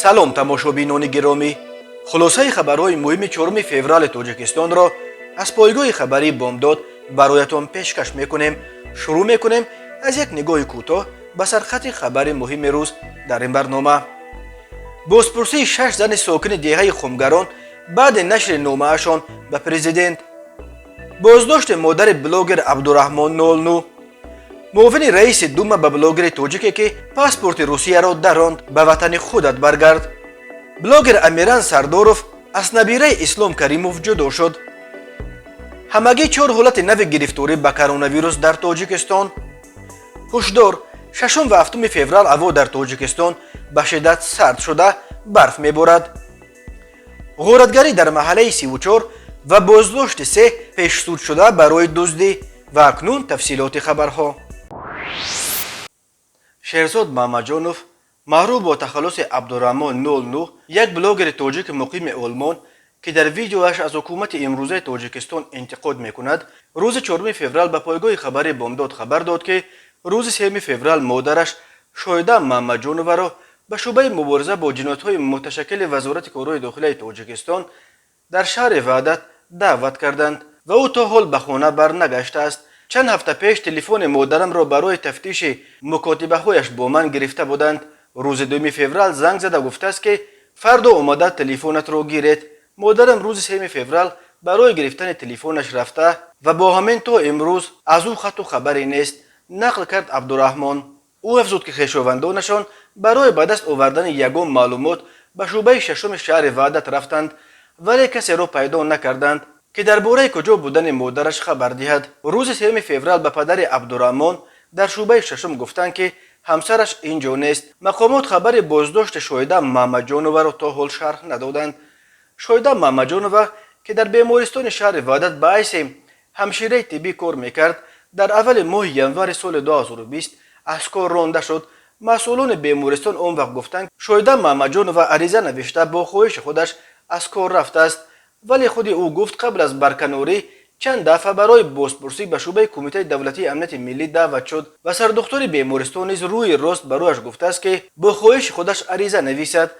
салом тамошобинони гиромӣ, хулосаи хабарҳои муҳими 4 феврали тоҷикистонро аз пойгоҳи хабарии бомдод бароятон пешкаш мекунем. Шурӯъ мекунем аз як нигоҳи кӯтоҳ ба сархати хабари муҳими рӯз дар ин барнома. бозпурсии 6 зани сокини деҳаи хумгарон баъди нашри номаашон ба президент. боздошти модари блогер Абдураҳмон 00. муовини раиси дума ба блогери тоҷике ки паспорти русияро даронд ба ватани худат баргард. блогер Амиран Сардоров аз набираи Ислом Каримов ҷудо шуд. ҳамагӣ 4 ҳолати нави гирифторӣ ба коронавирус дар Тоҷикистон. ҳушдор, 6 ва 7 феврал ҳаво дар Тоҷикистон ба шиддат сард шуда барф меборад. ғоратгарӣ дар маҳаллаи 34 ва боздошти 3 пешсуд шуда барои дуздӣ. ва акнун тафсилоти хабарҳо. шерзод Маҳмаҷонов маъруф бо тахаллуси Абдураҳмон 00, як блогери тоҷики муқими Олмон ки дар видеоаш аз ҳукумати имрӯзаи Тоҷикистон интиқод мекунад, рӯзи 4 феврал ба пойгоҳи хабари бомдод хабар дод ки рӯзи 3 феврал модараш Шоҳида Маҳмаҷоноваро ба шӯъбаи мубориза бо ҷиноятҳои муташаккили Вазорати корҳои дохилияи Тоҷикистон дар шаҳри Ваҳдат даъват карданд ва ӯ то ҳол ба хона барнагаштааст. чанд ҳафта пеш телефони модарамро барои тафтиши мукотибаҳояш бо ман гирифта буданд. рӯзи 2 феврал занг зада гуфтааст ки фардо омада телефонатро гиред. модарам рӯзи 3 феврал барои гирифтани телефонаш рафта ва бо ҳамин то имрӯз аз ӯ хату хабаре нест, нақл кард Абдураҳмон. ӯ афзуд ки хешовандонашон барои ба даст овардани ягон маълумот ба шӯъбаи 6 шаҳри Ваҳдат рафтанд, вале касеро пайдо накарданд ки дар бораи куҷо будани модараш хабар диҳад. рӯзи 3 феврал ба падари Абдураҳмон дар шӯъбаи 6 гуфтанд ки ҳамсараш ин ҷо нест. мақомот хабари боздошти Шоҳида Маҳмаҷоноваро то ҳол шарҳ надоданд. Шоҳида Маҳмаҷонова ки дар бемористони шаҳри Ваҳдат ба ҳайси ҳамшираи тиббӣ кор мекард, дар аввали моҳи январи соли 2020 аз кор ронда шуд. масъулони бемористон он вақт гуфтанд Шоҳида Маҳмаҷонова ариза навишта бо хоҳиши худаш аз кор рафтааст, вале худи ӯ гуфт қабл аз барканорӣ чанд дафъа барои бозпурсӣ ба шӯъбаи Кумитаи давлатии амнияти миллӣ даъват шуд ва сардухтори бемористон низ рӯи рост барояш гуфтааст ки бо хоҳиши худаш ариза нависад.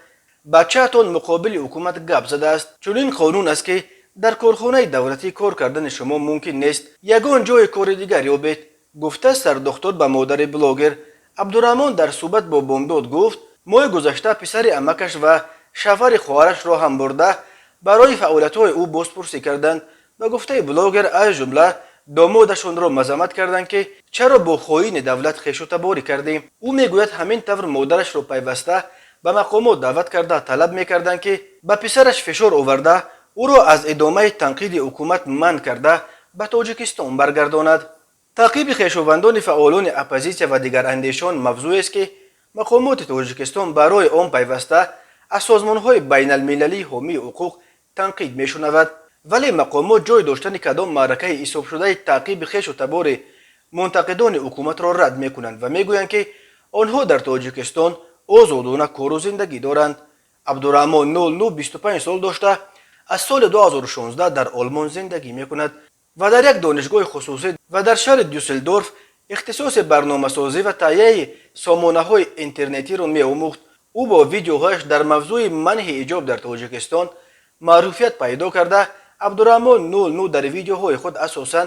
бачаатон муқобили ҳукумат гап задааст. чунин қонун аст ки дар корхонаи давлатӣ кор кардани шумо мумкин нест, ягон ҷои кори дигар ёбед, гуфтааст сардухтор ба модари блогер. Абдураҳмон дар суҳбат бо бомдод гуфт моҳи гузашта писари амакаш ва шавҳари хоҳарашро ҳам бурда барои фаъолиятҳои ӯ бозпурсӣ карданд. ба гуфтаи блогер аз ҷумла домодашонро мазаммат карданд ки чаро бо хоини давлат хешутаборӣ кардем. ӯ мегӯяд ҳамин тавр модарашро пайваста ба мақомот даъват карда талаб мекарданд ки ба писараш фишор оварда ӯро аз идомаи танқиди ҳукумат манъ карда ба Тоҷикистон баргардонад. таъқиби хешовандони фаъолони оппозитсия ва дигарандешон мавзӯест ки мақомоти Тоҷикистон барои он пайваста аз созмонҳои байналмилалии ҳомии ҳуқуқ танқид мешунавад, вале мақомот ҷой доштани кадом маъракаи ҳисобшудаи таъқиби хешутабори мунтақидони ҳукуматро рад мекунанд ва мегӯянд ки онҳо дар Тоҷикистон озодона кору зиндагӣ доранд. Абдураҳмон 00 25 сол дошта аз соли 2016 дар Олмон зиндагӣ мекунад ва дар як донишгоҳи хусусӣ ва дар шаҳри Дюсселдорф ихтисоси барномасозӣ ва таҳияи сомонаҳои интернетиро меомӯхт. ӯ бо видеоҳояш дар мавзӯи манъи ҳиҷоб дар Тоҷикистон маъруфият пайдо карда, Абдураҳмон 00 дар видеоҳои худ асосан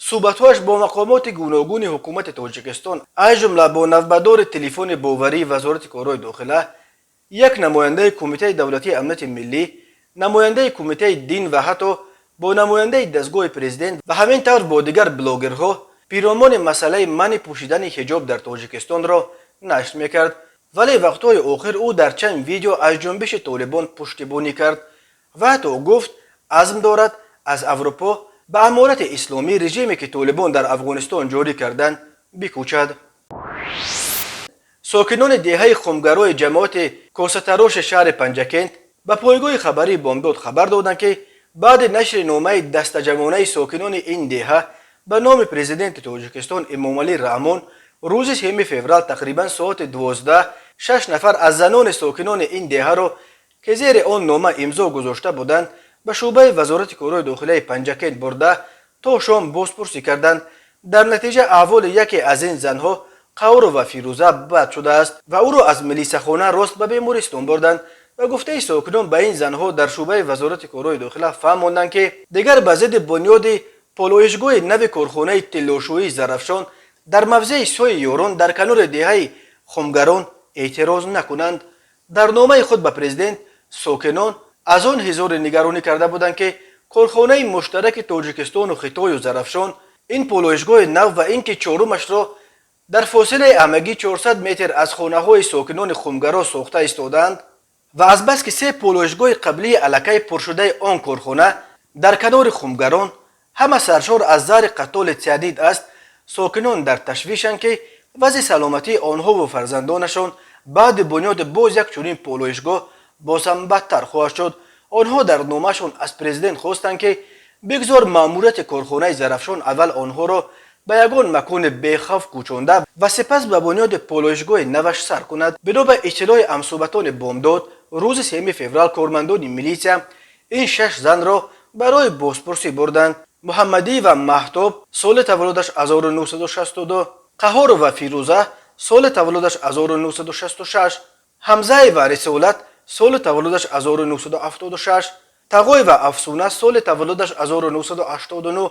суҳбатҳояш бо мақомоти гуногуни ҳукумати Тоҷикистон аз ҷумла бо навбатдори телефони боварии Вазорати корҳои дохила, як намояндаи Кумитаи давлатии амнияти миллӣ, намояндаи Кумитаи дин ва ҳатто бо намояндаи дастгоҳи президент ва ҳамин тавр бо дигар блогерҳо пиромони масъалаи манъи пӯшидани ҳиҷоб дар Тоҷикистонро нашр мекард. вале вақтҳои охир ӯ дар чанд видео аз ҷунбиши Толибон пуштибонӣ кард ва ҳатто гуфт азм дорад аз Аврупо ба аморати исломӣ режиме ки Толибон дар Афғонистон ҷорӣ карданд бикӯчад. сокинони деҳаи хумгарои ҷамоати косатароши шаҳри Панҷакент ба пойгоҳи хабарии бомдод хабар доданд ки баъди нашри номаи дастаҷамонаи сокинони ин деҳа ба номи президенти Тоҷикистон Эмомалӣ Раҳмон рӯзи 3 феврал тақрибан соати 12 6 нафар аз занони сокинони ин деҳаро ки зери он нома имзо гузошта буданд ба шӯъбаи Вазорати корҳои дохилияи Панҷакент бурда то шом бозпурсӣ карданд. дар натиҷа аҳволи яке аз ин занҳо قهور و فیروزه بد شده است و او را از ملیسخانه راست به بیمارستان بردند و گفته ساکنان به این زنها در شعبه وزارت کارهای داخله فهماندند که دیگر به ضد بنیاد پالایشگاه نو کارخانه طلاشویی زرافشان در موضع سوی یوران در کنار دهه خمگران اعتراض نکنند. در نامه خود به پرزیدنت ساکنان از آن هزار نگرانی کرده بودند که کارخانه مشترک تاجیکستان و خطای و زرافشان این پالایشگاه نو و اینکه چهارمش را در فاصله همگی 400 متر از خانه های ساکنان خمگرا ساخته ایستادند و از بس که 3 پالایشگاه قبلی الکی پر شده آن کارخانه در کنار خمگران همه سرشار از زهر قتال تهدید است، ساکنان در تشویشند که وضع سلامتی آنها و فرزندانشان بعد بنیاد باز یک چنین پالایشگاه باز هم بدتر خواهد شد. آنها در نامه‌شان از پرزیدنت خواستند که بگذار مأموریت کارخانه زرافشان اول آنها را به یگان مکان بیخوف کوچانده و سپس به بنیاد پالایشگاه نوش سر کند. بنا به اطلاع همصحبتان بامداد روز 3 فوریه کارمندان میلیسیا این 6 زن را برای بازپرسی بردند. محمدی و مهتاب سال تولدش 1962، قهار و فیروزه سال تولدش 1966، حمزه و رسالت سال تولدش 1976، تقای و افسونه سال تولدش 1989،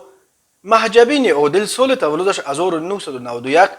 محجبین عادل سال تولدش 1991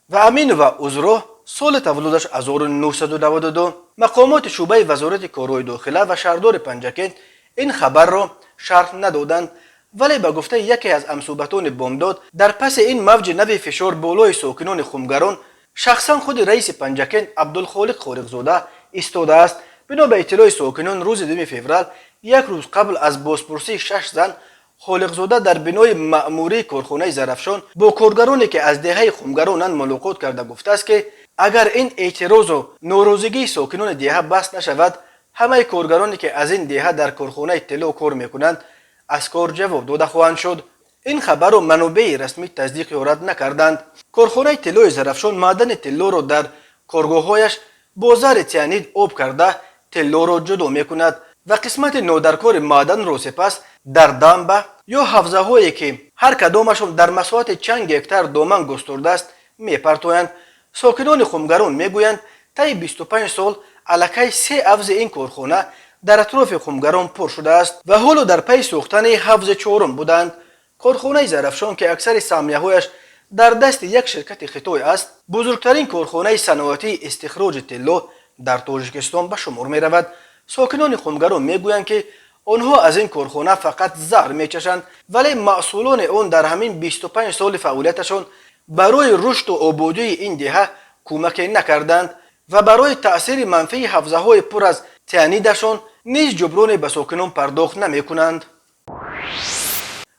و امین و عذرا سال تولدش 1992. مقامات شعبه وزارت کارهای داخله و شهردار پنجکن این خبر را شرح ندادند، ولی به گفته یکی از همصحبتان بامداد در پس این موج نوی فشار بالای ساکنان خمگران شخصا خود رئیس پنجکن عبدالخالق خالقزاده ایستاده است. بنا به اطلاع ساکنان روز 2 فوریه یک روز قبل از بازپرسی 6 زن، خالقزاده در بنای مأموری کارخانه زرافشان با کارگرانی که از دهه خمگرانند ملاقات کرده گفته است که اگر این اعتراض و ناراضگی ساکنان دهه بس نشود، همه کارگرانی که از این دهه در کارخانه طلا کار میکنند از کار جواب داده خواهند شد. این خبر را منابع رسمی تصدیق یا رد نکردند. کارخانه طلای زرافشان معدن طلا را در کارگاه‌هایش با زهر سیانید آب کرده طلا را جدا میکند و قسمت نادرکار معدن را سپس در دنبه یا حوزه هایی که هر کدامشان در مساحت چند هکتار دامن گسترده است میپرتویند. ساکنان خمگران میگویند طی 25 سال الکی 3 حوض این کارخانه در اطراف خمگران پر شده است و حالا در پی ساختن حوض 4 بودند. کارخانه زرافشان که اکثر سهمیه‌هایش در دست یک شرکت خطای است، بزرگترین کارخانه صنعتی استخراج طلا در تاجیکستان به شمار می رود. ساکنان خمگران میگویند که آنها از این کارخانه فقط زهر میچشند، ولی مسئولان آن در همین 25 سال فعالیتشان برای رشد و آبادی این دهه کمک نکردند و برای تأثیر منفی حوزه های پر از تیانیدشان نیز جبران به ساکنان پرداخت نمی کنند.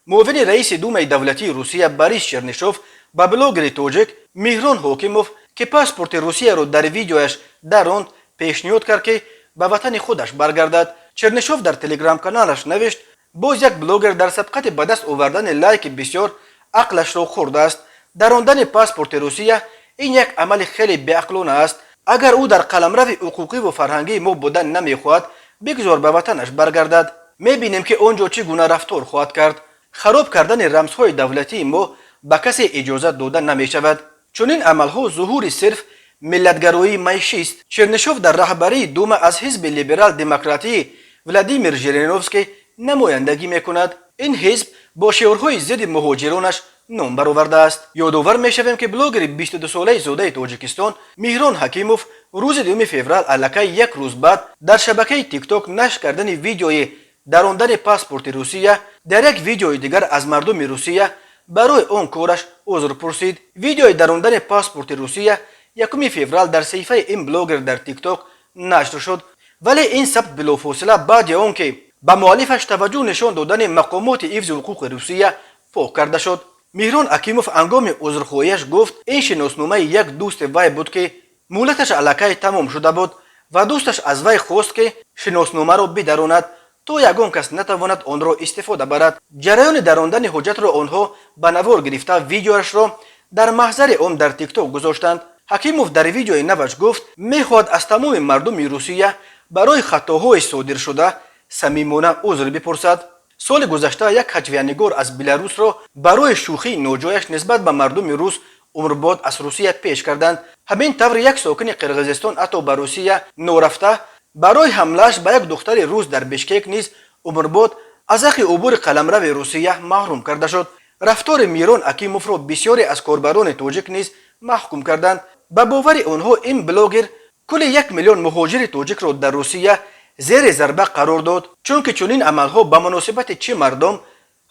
معاون رئیس دومای دولتی روسیه بوریس چرنشوف به بلاگر تاجیک مهران حاکموف که پاسپورت روسیه را در ویدیویش دراند پیشنهاد کرد که به وطن خودش برگردد. چرنشوف در تلگرام کانالش نوشت باز یک بلاگر در سبقت به دست آوردن لایک بسیار عقلش را خورده است. دراندن پاسپورت روسیه این یک عمل خیلی بی‌عقلانه است. اگر او در قلمرو حقوقی و فرهنگی ما بودن نمیخواهد بگذار به وطنش برگردد. میبینیم که آنجا چگونه رفتار خواهد کرد. خراب کردن رمزهای دولتی ما به کسی اجازه داده نمیشود. چون این عملها ظهور صرف ملتگرایی معیشی است. چرنشوف در رهبری دوم از حزب لیبرال دموکراتی ولادیمیر ژیرینوفسکی نمایندگی میکند. این حزب با شعارهای ضد مهاجرانش نام برآورده است. یادآور میشویم که بلاگر 22 ساله زاده تاجیکستان مهران حکیموف روز 2 فوریه الکی یک روز بعد در شبکه تیک تاک نشر کردن ویدیوی دراندن پاسپورت روسیه در یک ویدیوی دیگر از مردم روسیه برای آن کارش عذر پرسید. ویدیوی دراندن پاسپورت روسیه 1 فوریه در صفحه این بلاگر در تیک تاک نشر شد، ولی این ثبت بلافاصله بعد آن که به مؤلفش توجه نشان دادن مقامات حفظ حقوق روسیه فوق کرده شد. مهران حکیموف هنگام عذرخواهیش گفت این شناسنامه یک دوست وی بود که مهلتش الکی تمام شده بود و دوستش از وی خواست که شناسنامه را بدراند تا یگان کس نتواند آن را استفاده برد. جریان دراندن حجت را آنها به نوار گرفته ویدیوش را در محضر عام در تیک تاک گذاشتند. حکیموف در ویدیوی نوش گفت میخواهد از تمام مردم روسیه برای خطاهای صادر شده صمیمانه عذر بپرسد. سال گذشته یک هجویه‌نگار از بلاروس را برای شوخی ناجایش نسبت به مردم روس عمرباد از روسیه پیش کردند. همین طور یک ساکن قرقیزستان حتی به روسیه نورفته برای حملهش به یک دختر روس در بشکک نیز عمرباد از حق عبور قلمرو روسیه محروم کرده شد. رفتار میران اکیموف را بسیاری از کاربران تاجیک نیز محکوم کردند. به باور آنها این بلاگر کل 1 میلیون مهاجر تاجیک را در روسیه زیر ضربه قرار داد، چون که چنین عملها به مناسبت چه مردم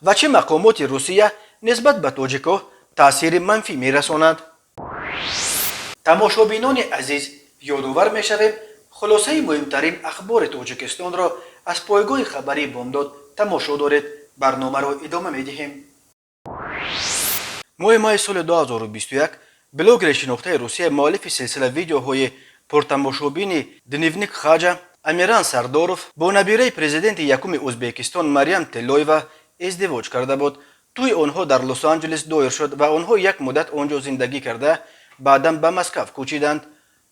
و چه مقامات روسیه نسبت به تاجیک‌ها تأثیر منفی میرساند. تماشابینان عزیز، یادآور میشویم خلاصه مهمترین اخبار تاجیکستان را از پایگاه خبری بامداد تماشا دارید. برنامه را ادامه میدهیم. ماه سال 2021 بلاگر شناخته روسیه مؤلف سلسله ویدیوهای پرتماشابین دنیونیک خاجا امیران سرداروف با نبیره پرزیدنت یکم ازبکستان مریم تلویوا ازدواج کرده بود. توی آنها در لس آنجلس دایر شد و آنها یک مدت آنجا زندگی کرده بعداً به مسکو کوچیدند،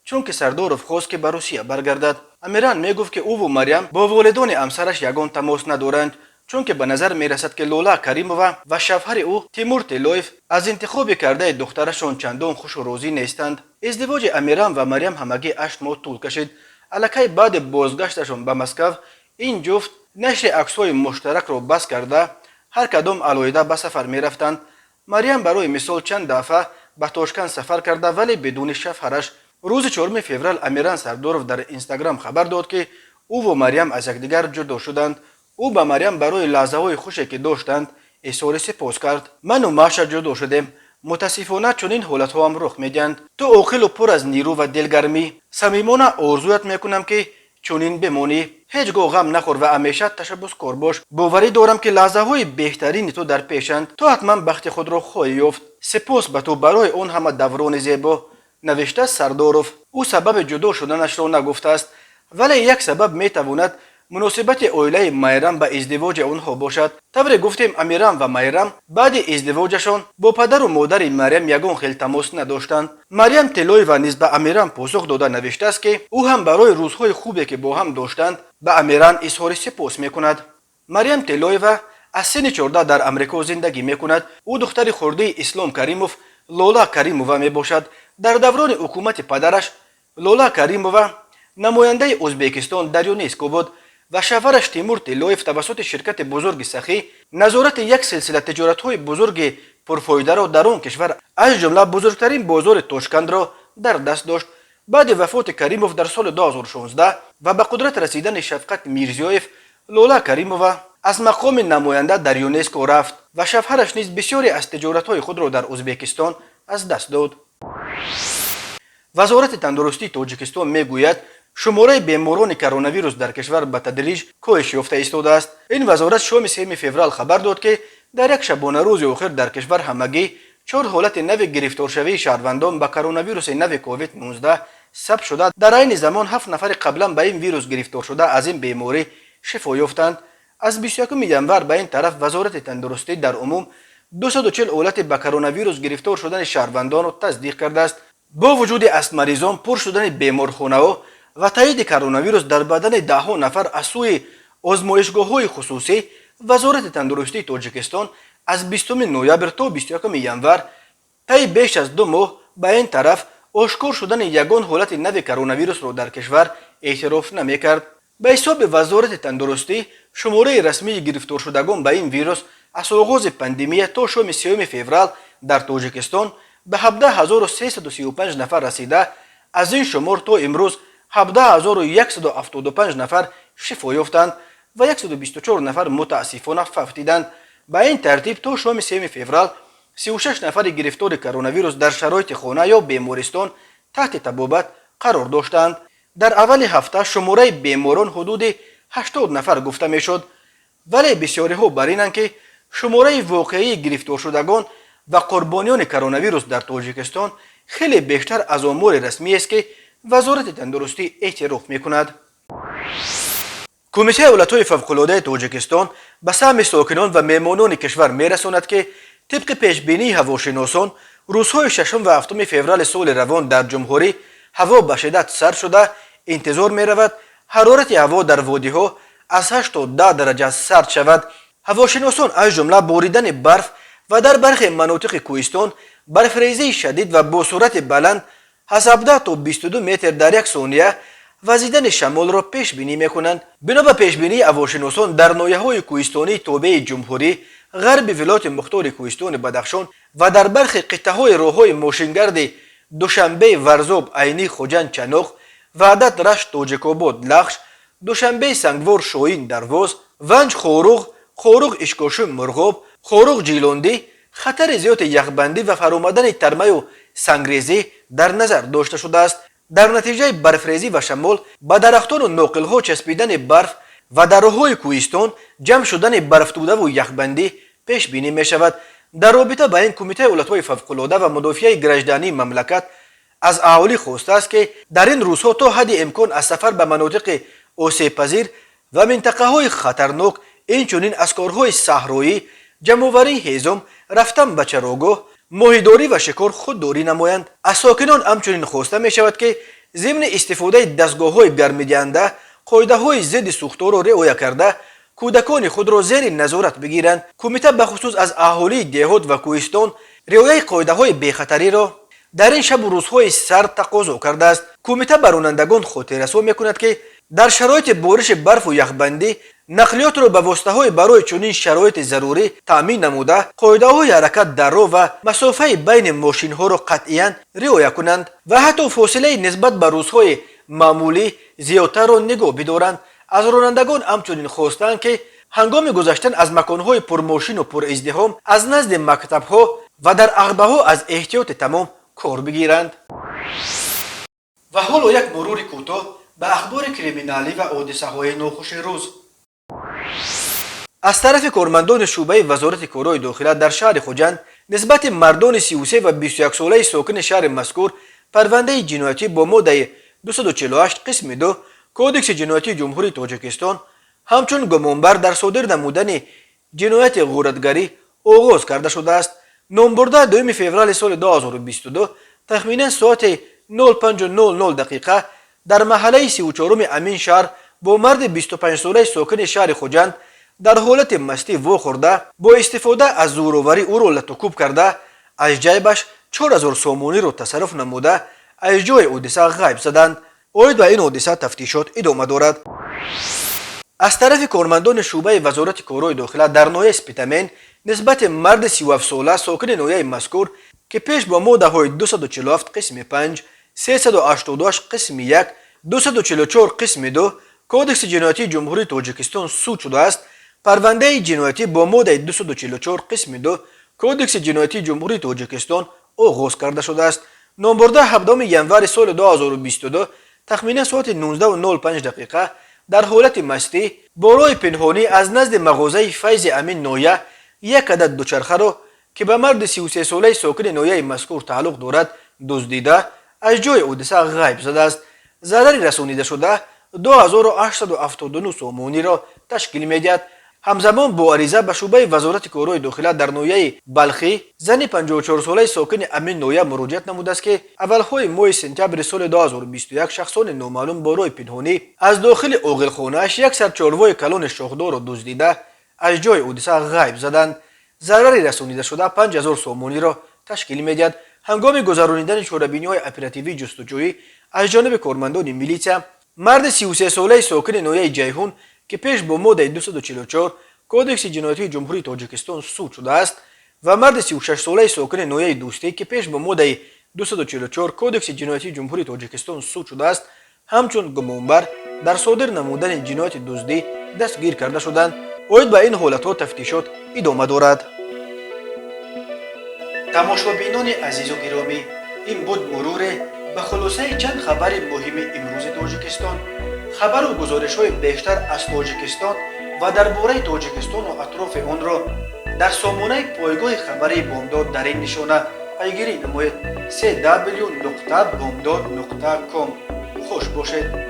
چون که سرداروف خواست که به روسیه برگردد. امیران میگفت که او و مریم با والدان همسرش یگان تماس ندارند، چون که به نظر میرسد که لولا کریمووا و شوهر او تیمور تلویف از انتخاب کرده دخترشان چندان خوش و راضی نیستند. ازدواج امیران و مریم همگی 8 ماه طول کشید. الکی بعد بازگشتشان به مسکو این جفت نشر عکس‌های مشترک را بس کرده هر کدام علیحده به سفر میرفتند. مریم برای مثال چند دفعه به تاشکند سفر کرده ولی بدون شوهرش. روز 4 فوریه امیران سرداروف در اینستاگرام خبر داد که او و مریم از یکدیگر جدا شدند. او به مریم برای لحظه‌های خوشی که داشتند اظهار سپاس کرد. من و ماشه جدا شدیم. متاسفانه چنین حالت‌ها هم رخ می‌دهند. تو عاقل و پر از نیرو و دلگرمی، صمیمانه آرزویت میکنم که چنین بمانی. هیچگاه غم نخور و همیشه تشبثکار باش. باوری دارم که لحظه‌های بهترین تو در پیشند. تو حتما بخت خود را خواهی یافت. سپاس به تو برای اون همه دوران زیبا. نوشته سرداروف. او سبب جدا شدنش را نگفته است، ولی یک سبب میتواند مناسبت عائله میرم به ازدواج آنها باشد. طوری گفتیم امیرم و میرم بعد ازدواجشان با پدر و مادر مریم یگان خیلی تماس نداشتند. مریم تلویوا نیز به امیرم پاسخ داده نوشته است که او هم برای روزهای خوبی که با هم داشتند به امیران اظهار سپاس میکند. مریم تلویوا از سن 14 در امریکا زندگی میکند. او دختر خرده اسلام کریموف لولا کریمووا میباشد. در دوران حکومت پدرش لولا کریمووا نماینده ازبکستان در یونسکو بود و شوهرش تیمور تلویف توسط شرکت بزرگ سخی نظارت یک سلسله تجارت‌های بزرگ پرفایده را در آن کشور از جمله بزرگترین بازار تاشکند را در دست داشت. بعد وفات کریموف در سال 2016 و به قدرت رسیدن شفقت میرزیویف، لولا کریمووا از مقام نماینده در یونسکو رفت و شوهرش نیز بسیاری از تجارت‌های خود را در ازبکستان از دست داد. وزارت تندرستی تاجیکستان میگوید شماره بیماران کرونا ویروس در کشور به تدریج کاهش یافته ایستاده است. این وزارت شام 3 فوریه خبر داد که در یک شبانه روز اخیر در کشور همگی 4 حالت نو گرفتار شوی شهروندان به کرونا ویروس نو کووید 19 ثبت شده. در این زمان 7 نفر قبلا به این ویروس گرفتار شده از این بیماری شفا یافتند. از 21 ژانویه به این طرف وزارت تندرستی در عموم 240 حالت به کرونا ویروس گرفتار شدن شهروندان را تصدیق کرده است. با وجود است مریضان پر شدن بیمارخانه‌ها و تایید کرونا ویروس در بدن ده نفر از سوی آزمایشگاه‌های خصوصی، وزارت تندرستی تاجیکستان از 20 نوامبر تا 21 ژانویه طی بیش از 2 ماه به این طرف آشکار شدن یگان حالت نو کرونا ویروس را در کشور اعتراف نمی‌کرد. به حساب وزارت تندرستی شماره رسمی گرفتار شدگان به این ویروس از آغاز پاندمی تا شام 3 فوریه در تاجیکستان به 17335 نفر رسیده. از این شمار تا امروز 17175 نفر شفا یافتند و 124 نفر متاسفانه فوتیدند. به این ترتیب تا شام 3 فوریه 36 نفر گرفتار کرونا ویروس در شرایط خانه یا بیمارستان تحت طبابت قرار داشتند. در اول هفته شماره بیماران حدود 80 نفر گفته میشد، ولی بسیاری ها بر اینند که شماره واقعی گرفتار شدگان و قربانیان کرونا ویروس در تاجیکستان خیلی بیشتر از آمار رسمی است که وزارت تندرستی اعتراف میکند. کمیته ایالت‌های فوق‌العاده تاجیکستان به سهم ساکنان و مهمانان کشور میرساند که طبق پیشبینی هواشناسان روزهای 6 و 7 فوریه سال روان در جمهوری هوا به شدت سرد شده. انتظار می‌رود حرارت هوا در وادی‌ها از 8 تا 10 درجه سرد شود. هواشناسان از جمله باریدن برف و در برخی مناطق کوهستان برفریزی شدید و با سرعت بلند 17 تا 22 متر در یک ثانیه وزیدن شمال را پیش بینی میکنند. بنا به پیش بینی هواشناسان در ناحیه‌های کوهستانی توبه جمهوری، غرب ولایت مختار کوهستان بدخشان و در برخی قطعه‌های راه‌های ماشینگرد دوشنبه ورزاب عینی خوجند چنوق، وحدت رشت تاجیک‌آباد لخش، دوشنبه سنگوار شاهین درواز، ونج خوروغ اشکاشم مرغاب، خوروغ جیلاندی خطر زیاد یخبندی و فرآمدن ترمه و سنگریزی در نظر داشته شده است. در نتیجه برفریزی و شمال به درختان و ناقل‌ها چسبیدن برف و در راه‌های کوهستان جمع شدن برفتوده و یخبندی پیش بینی می شود. در رابطه با این کمیته ایالت‌های فوق‌العاده و مدافع گرجدانی مملکت از اهالی خواسته است که در این روزها تا حد امکان از سفر به مناطق آسیب پذیر و منطقه‌های خطرناک، اینچنین از کارهای صحرایی، جمع‌آوری هیزم، رفتن به چراگاه، ماهیداری و شکار خودداری نمایند. از ساکنان همچنین خواسته می شود که ضمن استفاده دستگاه‌های گرم‌دهنده قاعده‌های ضد سوختار را رعایت کرده کودکان خود را زیر نظارت بگیرند. کمیته بخصوص از اهالی دهات و کوهستان رعایت قاعده‌های بی‌خطری را در این شب و روزهای سرد تقاضا کرده است. کمیته به رانندگان خاطررسانی می‌کند که در شرایط بارش برف و یخبندی نقلیات را به واسطه‌های برای چنین شرایط ضروری تامین نموده قاعده‌های حرکت در راه و مسافه بین ماشین‌ها را قطعاً رعایت کنند و حتی فاصله نسبت به روزهای معمولی زیادتر را نگاه بدارند. از رانندگان همچنین خواستند که هنگام گذشتن از مکان‌های پرماشین و پر ازدحام از نزد مکتب‌ها و در عقبه‌ها از احتیاط تمام کار بگیرند. و حالا یک مرور کوتاه به اخبار کریمینالی و حادثه‌های ناخوش روز. از طرف کارمندان شعبه وزارت کارهای داخله در شهر خوجند نسبت مردان 33 و 21 ساله ساکن شهر مذکور پرونده جنایتی با ماده 248 قسم 2 کودکس جنایتی جمهوری تاجیکستان همچون گمانبر در صادر نمودن جنایت غارتگری آغاز کرده شده است. نامبرده 2 فوریه سال 2022 تخمینا ساعت 05:00 دقیقه در محله 34 امین شهر با مرد 25 ساله ساکن شهر خوجند در حالت مستی واخورده با استفاده از زورآوری او را لطوکوب کرده از جیبش 4000 سومونی را تصرف نموده از جای حادثه غیب زدند. اوید به این حادثه تفتیشات ادامه دارد. از طرف کارمندان شعبه وزارت کارهای داخله در ناحیه اسپیتامین نسبت مرد 37 ساله ساکن ناحیه مذکور که پیش با ماده های 247 قسم 5 388 قسم 1 244 قسم 2 کودکس جنایتی جمهوری تاجیکستان سود شده است، پرونده جنایتی با ماده 244 قسم 2 کودکس جنایتی جمهوری تاجیکستان آغاز کرده شده است. نامبرده 17 ینور سال 2022 تخمینا ساعت 19:05 دقیقه در حالت مستی برای پنهانی از نزد مغازه فیض امین نویه یک عدد دوچرخه را که به مرد 33 ساله ساکن نویه مذکور تعلق دارد دزدیده از جای حادثه غیب زده است. ضرری رسانیده شده 2879 سومونی را تشکیل می‌دهد. همزمان با عریضه به شعبه وزارت کارهای داخله در ناحیه بلخی زن 54 ساله ساکن امین نویه مراجعت نموده است که اولهای ماه سپتامبر سال 2021 شخصان نامعلوم برای پنهانی از داخل عاقلخانه‌اش یک سر چاروای کلان شاخدار را دزدیده از جای حادثه غیب زدند. ضرری رسانیده شده 5000 سومونی را تشکیل می‌دهد. هنگام گذرانیدن چاره‌بینی‌های اپراتیوی جستجویی از جانب کارمندان میلیسیا مرد 33 ساله ساکن ناحیه جیهون که پیش با ماده 244 کودکس جنایتی جمهوری تاجیکستان سود شده است و مرد 36 ساله ساکن ناحیه دوستی که پیش با ماده 244 کودکس جنایتی جمهوری تاجیکستان سود شده است همچون گمانبر در صادر نمودن جنایت دزدی دستگیر کرده شدند. اوید به این حالت‌ها تفتیشات ادامه دارد. تماشابینان عزیز و گرامی، این بود مرور به خلاصه چند خبر مهم امروز تاجیکستان. خبر و گزارش‌های بیشتر از تاجیکستان و درباره تاجیکستان و اطراف آن را در سامانه پایگاه خبری بامداد در این نشانه پیگیری نمایید: www.bomdad.com. خوش باشید.